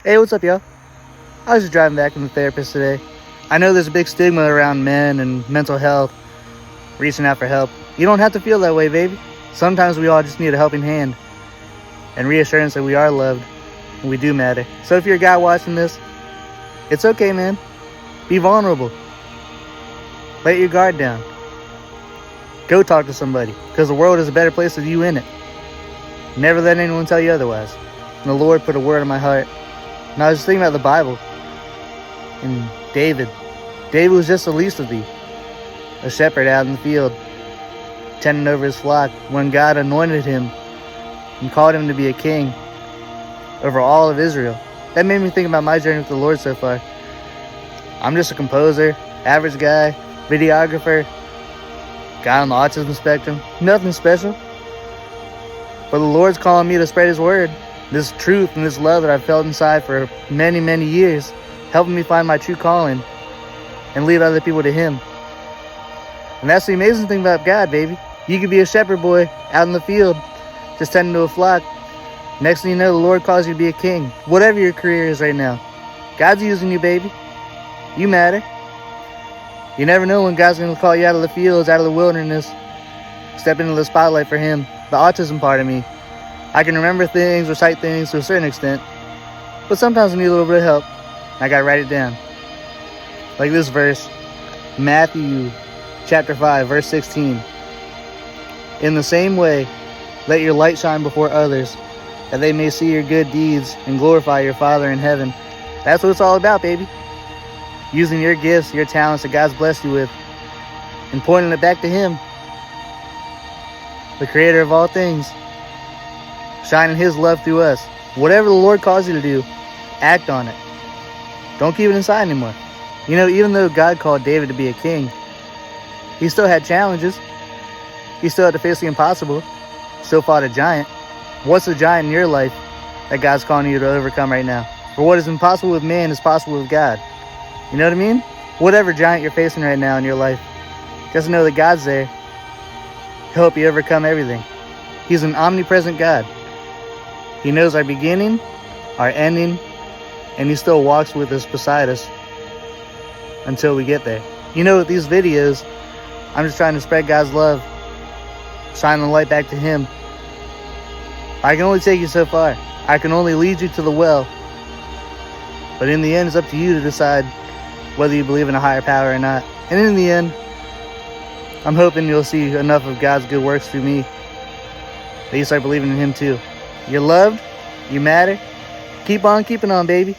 Hey, what's up, y'all? I was just driving back from the therapist today. I know there's a big stigma around men and mental health, reaching out for help. You don't have to feel that way, baby. Sometimes we all just need a helping hand and reassurance that we are loved and we do matter. So if you're a guy watching this, it's okay, man. Be vulnerable. Let your guard down. Go talk to somebody, because the world is a better place with you in it. Never let anyone tell you otherwise. And the Lord put a word in my heart. And I was just thinking about the Bible. And David was just the least of these. A shepherd out in the field, tending over his flock, when God anointed him and called him to be a king over all of Israel. That made me think about my journey with the Lord so far. I'm just a composer, average guy, videographer, guy on the autism spectrum. Nothing special. But the Lord's calling me to spread His word. This truth and this love that I've felt inside for many, many years, helping me find my true calling and lead other people to Him. And that's the amazing thing about God, baby. You could be a shepherd boy out in the field, just tending to a flock. Next thing you know, the Lord calls you to be a king. Whatever your career is right now, God's using you, baby. You matter. You never know when God's going to call you out of the fields, out of the wilderness, step into the spotlight for Him. The autism part of me, I can remember things, recite things to a certain extent, but sometimes I need a little bit of help. I gotta write it down. Like this verse, Matthew chapter 5, verse 16. In the same way, let your light shine before others, that they may see your good deeds and glorify your Father in heaven. That's what it's all about, baby. Using your gifts, your talents that God's blessed you with, and pointing it back to Him, the creator of all things, shining His love through us. Whatever the Lord calls you to do, act on it. Don't keep it inside anymore. You know, even though God called David to be a king, he still had challenges. He still had to face the impossible. Still fought a giant. What's the giant in your life that God's calling you to overcome right now? For what is impossible with man is possible with God. You know what I mean? Whatever giant you're facing right now in your life, just know that God's there to help you overcome everything. He's an omnipresent God. He knows our beginning, our ending, and He still walks with us, beside us, until we get there. You know, with these videos, I'm just trying to spread God's love, shine the light back to Him. I can only take you so far. I can only lead you to the well. But in the end, it's up to you to decide whether you believe in a higher power or not. And in the end, I'm hoping you'll see enough of God's good works through me that you start believing in Him too. You're loved. You matter. Keep on keeping on, baby.